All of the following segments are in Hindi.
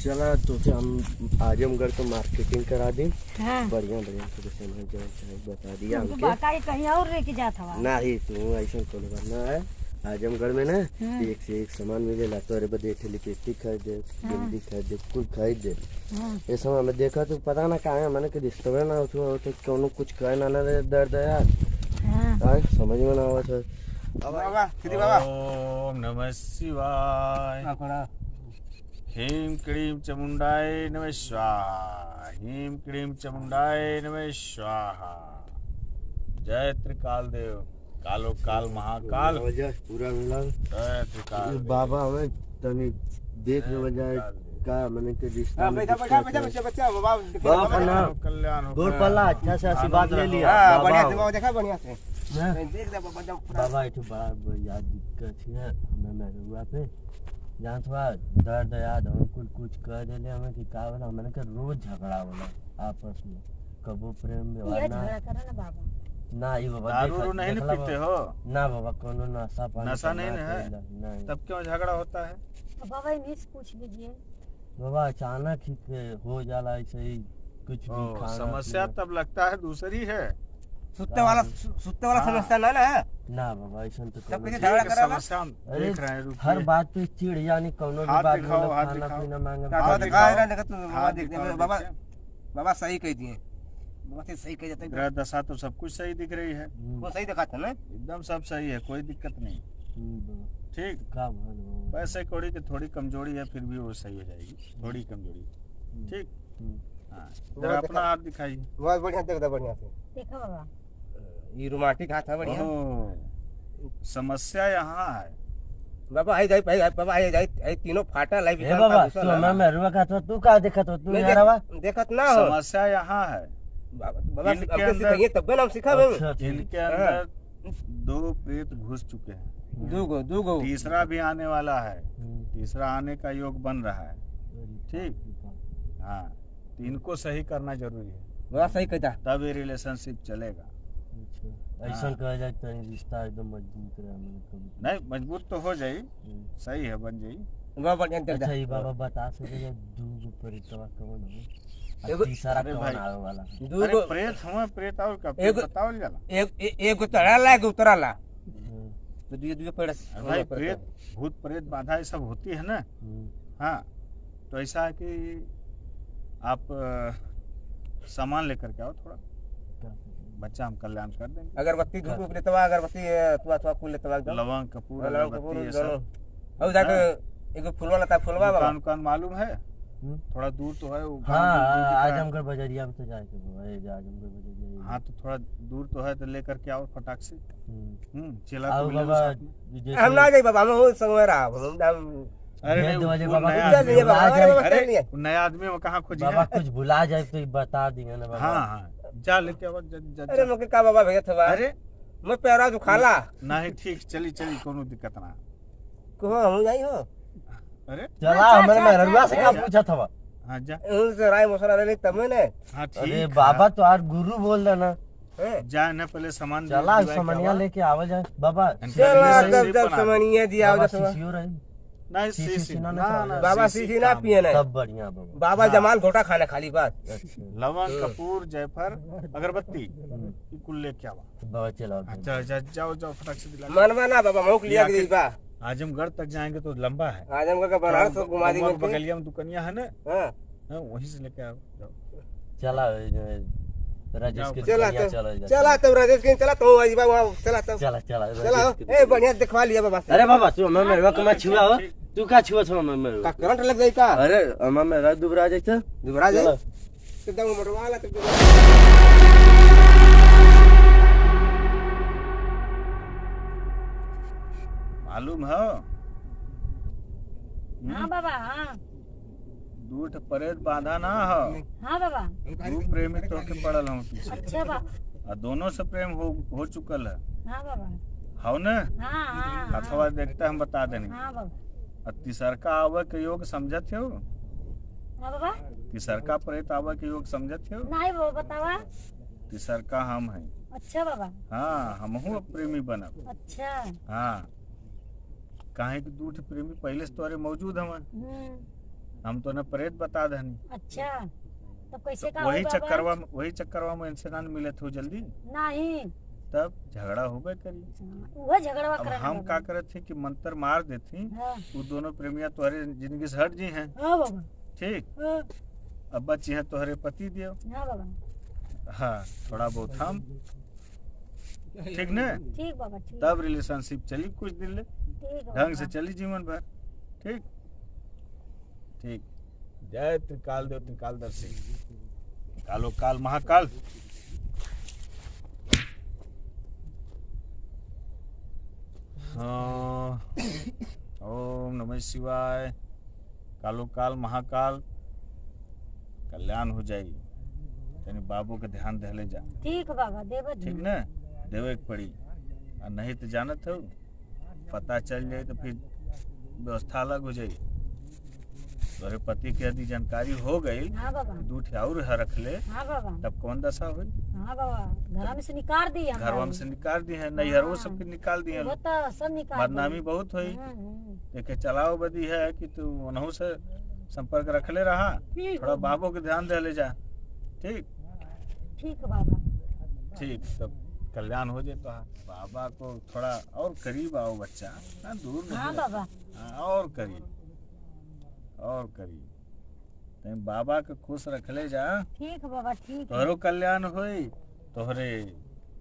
चला तो हम आजमगढ़ तो मार्केटिंग करा दी। हाँ। बढ़िया बढ़िया तो सामान जो है बता दिया हमको हमके। बाकाई कहीं और लेके जात हवा। नहीं तू ऐसा कोनो करना है। आजमगढ़ में ना एक से एक सामान मिलेला। तोरे बदे लिपस्टिक खरीद दे, बिंदी खरीद दे, कुल खरीद दे। ये समय में देखा तो पता ना कहाँ है मैंने कि डिस्टर्ब ना हो तो कोनो कुछ कहे ना ना दर्द है यार। हाँ समझ में ना आवत है। बाबा किती बाबा ओम नमः शिवाय। ह्रीं क्लीं चामुंडाय नमः स्वाहा। ह्रीं क्लीं चामुंडाय नमः स्वाहा। जय त्रिकाल देव, कालो काल महाकाल। पूरा मिला जय त्रिकाल बाबा हमें तनी देख ले बजाय का मैंने के रिश्ता में बैठा बैठा बैठा बच्चा बच्चा बाबा बाबा प्रणाम। कल्याण हो। गोर पल्ला अच्छा से आशीर्वाद ले लिया। हां बढ़िया से बाबा बाबा देखा बढ़िया से हैं? देख दे बाबा बाबा एक बड़ा याद दिक्कत है हमें मेरुआ पे जान थोड़ा दर्द याद हम कुछ कह देले हमें कि का होला हमने के रोज झगड़ा होला आपस में कबो प्रेम ये व्यवहार झगड़ा करा ना बाबा। ना ये बाबा दारू नहीं न पीते हो? ना बाबा कोनो नशा पानी नशा नहीं करना है? नहीं तब क्यों झगड़ा होता है? अब बाबा इन्हीं से पूछ लीजिए। बाबा अचानक ही हो जाला ऐसे ही कुछ भी खाना समस्या पीना। तब लगता है दूसरी है। सुत्ते वाला समस्या ना है ना बाबा ऐसा तो सब कोनो कुछ चीज- झगड़ा करा समस्या हम अरे देख रहे हैं। रुकिए। हर बात पे चिढ़ यानी कोनो भी हाथ बात दिखाओ, मतलब हाथ खाना दिखाओ। पीना मांगे बाबा हाथ दिखा दिखाओ। रहा है बाबा हाथ देखने दिखाओ, में बाबा देखिए। बाबा सही कह दिए बाबा से सही कह जाते ग्रह दशा तो सब कुछ सही दिख रही है। वो सही दिखाते ना एकदम सब सही है, कोई दिक्कत नहीं। बाबा, ठीक। का भल बाबा। पैसे कौड़ी की थोड़ी कमजोरी है, फिर भी वो सही हो जाएगी। थोड़ी कमजोरी। ठीक। हाँ जरा अपना हाथ दिखाइए। बहुत बढ़िया देख दे बढ़िया से देखो बाबा। ये रोमांटिक हाथ है बढ़िया ओह, समस्या यहाँ है। बाबा आई जाई बाबा आई तीनों फाटा लाइव ए बाबा तू मैं मेरुआ का तो तू का देखत हो तू यार बाबा देखत ना हो समस्या यहाँ है। बाबा इनके अब अंदर- सिखाइए तब ना हम सिखावे अच्छा, ठीक। इनके अंदर दो प्रेत घुस चुके हैं। दूगो तीसरा भी आने वाला है। हम्म, तीसरा आने का योग बन रहा है। ठीक। हाँ तो इनको सही करना जरूरी है, बाबा सही कहता तब ये रिलेशनशिप चलेगा। अच्छा ऐसा कहा जाए तो रिश्ता एकदम मजबूत रहे मैंने कभी नहीं मजबूत तो हो जाई, सही है, बन जाई। बाबा बढ़िया देख अच्छा दे ये बाबा बता सके दूगो परितवा कौन है एगो- तीसरा अरे कौन भाई। आवे वाला अरे दूगो प्रेत हुआ, प्रेत और का एगो- बतावल जाला। एक उतराला एक उतराला हम्म, तो दूगो पेड़ अरे भाई प्रेत भूत प्रेत बाधा ये सब होती है ना। हम्म, हाँ तो ऐसा है कि आप सामान लेकर के आओ थोड़ा, क्या करें? बच्चा हम कल्याण कर देंगे। अगरबत्ती धूप लेतवा अगरबत्ती तुआ कुल लेतवा एकदम लवंग कपूर लवंग अगरबत्ती कपूर ये दोनों सब। अब जाके एगो फुलवा लता फुलवा बाबा दुकान उकान मालूम है? हम्म। थोड़ा दूर तो है वो गाँव हाँ दूर दिख रहा है। आजमगढ़ बजरिया में तो जाए के बाबा ये आजमगढ़ बजरिया हाँ तो थोड़ा दूर तो है, तो लेकर के आओ फटाक से। चला आओ तो ले लो बाबा साथ में। जैसे हम ना जाई बाबा हम हो संग में रहा हम अरे भेज नहीं, दो बजे वो बाबा नया को चल लिए आदमी- बाबा आ जाए। अरे लिए वो नया आदमी में कहाँ खोजी बाबा है? कुछ भुला जाए तो बता देंगे ना बाबा हाँ हाँ जा लेके आओ अरे मुके का बाबा भेजत हवा अरे मैं प्यारा जो खाला नहीं ठीक, चली चली कोनो दिक्कत ना। को हम जाई हो अरे चला हमने मेरुआ से का पूछा था हाँ जा। उन से राय मसला ले तब ने हाँ अरे ठीक बाबा तो आज गुरु बोल देना जा ना, पहले सामान चला दिवाई के समनिया आवा। लेके आवे जाए बाबा चला सी- जब सी- जब बना। समनिए दिया बाबा जब सीसीओ रही नहीं सी- सी सी- ना ना- ना ना- बाबा सी- सीसी ना काम। पिए ने सब बढ़िया बाबा बाबा जमाल घोटा खाने खाली बात अच्छा लवंग कपूर जायफल अगरबत्ती ये कुल लेके आवा। बाबा चला अच्छा अच्छा जाओ जाओ फटाक से दिला। मनवा ना बाबा मौक लिया के बा आजमगढ़ तक जाएंगे तो लंबा है। आजमगढ़ का बनारस को घुमा दी और मुझे बगलिया में दुकानिया है ना, हां हाँ, वहीं से लेके आओ जाओ। चला राजेश के चला दुकानिया तो चला तब राजेश के चला तो आई बा वहां चला तब चला चला चला राजेश के ए बढ़िया दिखवा लिया बाबा से अरे बाबा तू मैं मेरुआ के मैं छुआ हो तू का छुआ छो मैं मेरुआ का करंट लग जाई का अरे अम्मा मेरा दुबरा जाए तो दुबरा जाई चला। एकदम मोटवाला तब मालूम है हाँ बाबा हाँ। दूठ परेत बांधा ना हो। हाँ बाबा। दू प्रेमी तो के पड़ल हूँ पीछे अच्छा बाबा। और दोनों से प्रेम हो चुकल है। हाँ बाबा। हो न हाँ हाँ अथवा देखते हम बता देनी। हाँ बाबा। और तीसरका आवे के योग समझत हो? हाँ बाबा। तीसरका प्रेत आवे के योग समझत हो? नहीं वो बतावा। तीसरका हम हैं। अच्छा बाबा। हाँ हमहू अब प्रेमी बनब। अच्छा। हाँ काहे कि दूठ प्रेमी पहले से तोरे मौजूद हवन। हम तो न प्रेत बता दहनी। अच्छा तब कैसे का वही होई बाबा? चक्करवा में इनसे ना मिले थे जल्दी, नहीं तब झगड़ा होबे करी। वो झगड़वा अब करना हम का करत थे कि मंत्र मार देती, हाँ वो दोनों प्रेमिया तोहरे जिंदगी से हट जी हैं, हाँ बाबा ठीक। हाँ अब बची हैं तोहरे पति देव। हाँ बाबा हाँ थोड़ा बहुत हम, ठीक न, ठीक बाबा ठीक तब रिलेशनशिप चली कुछ दिन ले, ठीक है ढंग से बाबा। चली जीवन भर, ठीक ठीक। जय त्रिकाल देव त्रिकालदर्शी, कालो काल महाकाल। हाँ, ओम नमः शिवाय। कालो काल महाकाल, कल्याण हो जाई। यानी बाबू के ध्यान दहले जा, ठीक बाबा देव ठीक न, देवे के पड़ी। और नहीं तो जानत हो, पता चल जाए तो फिर व्यवस्था अलग हो जाई। तोरे पति के यदि जानकारी हो गई, हाँ बाबा दूठ और रख ले, हाँ बाबा तब कौन दशा हुई? हाँ बाबा घर में से निकाल दी हमरा घरवा में से निकाल दी है, नैहरों हाँ। सबके निकाल दी है, वो तो सब निकाल दी। बदनामी बहुत हुई। हम्म। देखे चलाओ बदी है कि तू उन्हों से संपर्क रख ले रहा, ठीक थोड़ा बाबा, बाबू के ध्यान दे ले जा, ठीक ठीक बाबा ठीक। तब कल्याण हो जाए। तो बाबा को थोड़ा और करीब आओ बच्चा, ना दूर नहीं हाँ है। बाबा हाँ, और करीब और करीब। तो बाबा के खुश रख ले जा, ठीक बाबा ठीक है तोहरो कल्याण होई, तोहरे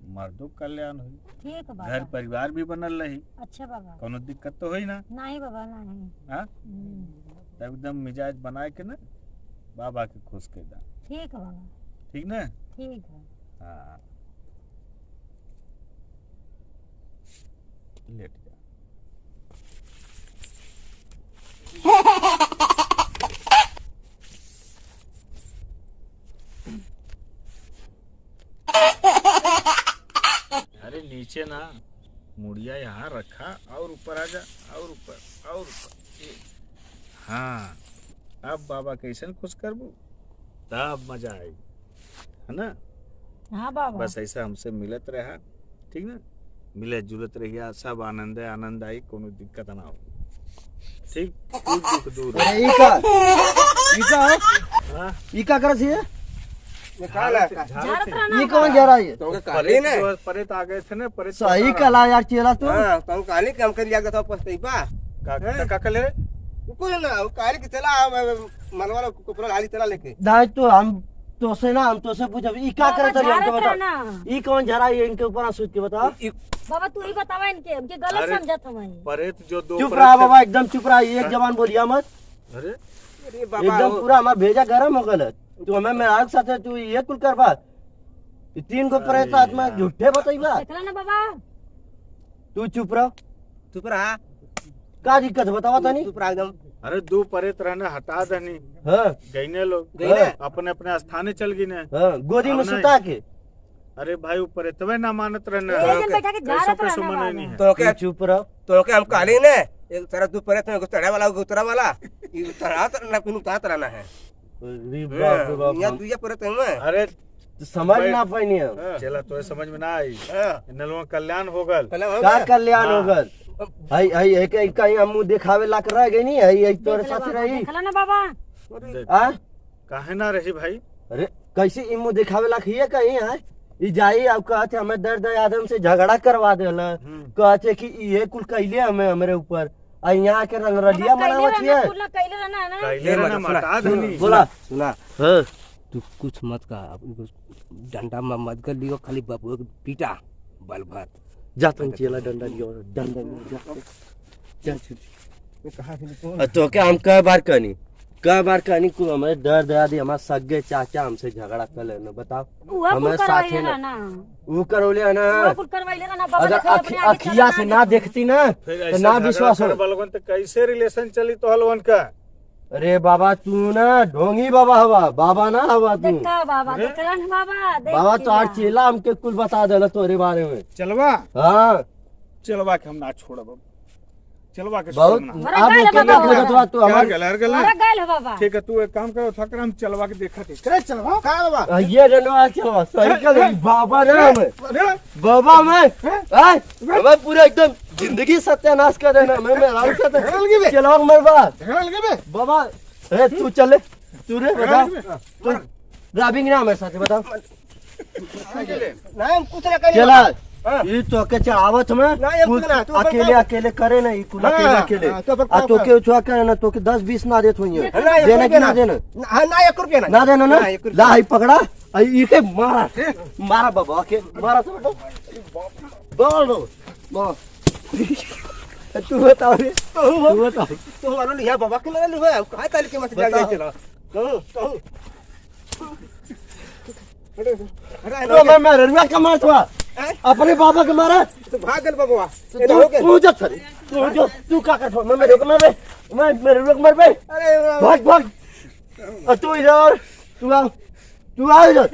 मर्दों के कल्याण होई, ठीक घर बाबा। परिवार भी बनल रही, अच्छा बाबा कोनो दिक्कत तो होई ना। नहीं बाबा नहीं हाँ, तब एकदम मिजाज बनाए के ना बाबा के खुश के दा, ठीक बाबा ठीक ना। ठीक है हाँ, लेट जा। अरे नीचे ना, मुड़िया यहाँ रखा, और ऊपर आ जा, और ऊपर और ऊपर। हाँ, अब बाबा कैसे खुश करबू, तब मजा आई, है ना। हाँ बाबा बस ऐसा हमसे मिलत रहा, ठीक ना, मिले जुलत रहिया, सब आनंद आई, कोनो दिक्कत ना हो, ठीक। कुछ दुख दूर हो। अरे हाँ, ई का करत है? निकाल है। झाड़त रहना ई कौन जा रहा है? तो काली ने परेत आ गए थे ना, परेत सही कला यार चेला तू। हां तो काली काम कर लिया गया था पछतैबा का कले कुल ना वो काली के चला मनवाला कुपरा हाली चला लेके दाई तो हम तो से ना, हम तो से पूछब ई का करत है हमके बता। रहना ई कौन जा रहा है इनके ऊपर सोच के बता। बाबा तू ही बतावा इनके हमके गलत अरे, समझत हमारी परेत जो दो चुप परेत रहा थे- बाबा, एकदम चुप रहा, एक जबान बोलिया मत। अरे अरे बाबा एकदम पूरा हमारा भेजा गरम हो गल। तू हमें मेरा साथ है, तू ये कुल करबा। ई तीन को प्रेत आत्मा झूठे बताइबा। देखला ना बाबा तू चुप रह, चुप रहा का दिक्कत बतावा तनी। चुप रहा एकदम अरे दो परेत रहने हटा दनी, हां गईने लोग गईने? अपने अपने स्थाने चल गई ने। हां, गोदी में अब नहीं। सुता के। अरे भाई ऊपर इतवे ना मानत रहने, एक दिन बैठा के कैसो झाड़त कैसो रहना मने बाबा नहीं है। तो तू क्या चुप रह। तो क्या हम काली ने एक तरह दो परे थे चढ़ा वाला उतरा वाला ये उतरा ना कुन उतार रहना है अरे बाप रे बाप, यहाँ दुया परे थे मैं अरे समझ ना पाइनी हम। चला तो समझ में ना आई, हां इन लोगों का कल्याण हो गल। पहले हम का कल्याण हाँ। हो गल। हई हई एक एक कहीं हम मुंह दिखावे लाक रह गई नहीं, हई एक तोरे देखला साथ बाबा, रही। देखला ना बाबा देख, आ काहे ना रही भाई। अरे कैसे ई मुंह दिखावे लाक हिए कहीं है। ई जाई अब कहते हमें दर्द आदम से झगड़ा करवा देला, कहते कि ये कुल कैले हमें हमरे ऊपर आ यहाँ के रंगरलिया मनावत कैले रहना है। कुल कैले रहना है ना कैले रहना मटा धनी। बोला सुना हां तू कुछ मत का डंडा में मत कर लियो खाली बाबू को पीटा बल भर जातन चला डंडा लियो, डंडा लियो जा चल। मैं कहा कि तो क्या हम कई बार कहनी को हमें दर्द आदि हमारे सगे चाचा हमसे झगड़ा कर लेना, बताओ उहा हमें कुल साथे करवाइले ना रहना वो करोले है ना। उहा कुल करवाइले रहना बाबा अगर देखो अपने आगे अखिया चलना से ना ना देखती ना फिर तो ऐसे ना झगड़ा विश्वास हो। कर बलवन तो कैसे रिलेशन चली तो हलवन का। अरे बाबा तू ना ढोंगी बाबा हवा, बाबा ना हवा तू। देखा बाबा देखला ना बाबा देख बाबा के तो आर ना। चेला हमके कुल बता देला तोरे बारे में। चलवा हाँ चलवा के हम ना छोड़ब, चलवा के बहुत छोड़ब ना। हमारा आप गाय अकेला बाबा। भगतवा तू हर हमारे गल हर गल। हमारा गायल है बाबा ठीक है, तू एक काम करो थकर हम चलवा के देखा थे। करे चलवा का बाबा। ये जनवा चलवा सही कर बाबा ना हमें अरे बाबा मैं हमें पूरा एकदम जिंदगी सत्यानाश कर देना। मैं आराम से चलो मरवा झगड़ा लगे बे। बाबा ए तू चल तू रे बता तू ड्राइविंग ना मेरे साथ बता नहीं हम कुछ ना करें चला हाँ। ये तो के चढ़ावत में नहीं, कुल कुछ ना, तू अपन अकेले काम- अकेले करे ना ये कुल हाँ, अकेले अकेले हाँ, तो अपन आ काम तो कर। के छुआ करे ना तो के 10-20 ना देत होइए ना, एक देना रुपया कि ना ना। देना हाँ, ना 1 रुपया ना देना ना ना, 1 रुपया। ला ही पकड़ा आई के मारा मारा बाबा के मारा तो बोल बोल तू बता रे तू बता तो वालों लिया बाबा के लगा लिया कहाँ ताली के मत जाग चला कहूँ तो मैं रेलवे का मार था अपने बाबा के मारा तो भाग गल बाबा तू जा सर तू का कर मैं मेरे को मार मैं मेरे लोग मर पे अरे भाग भाग तू इधर तू आ इधर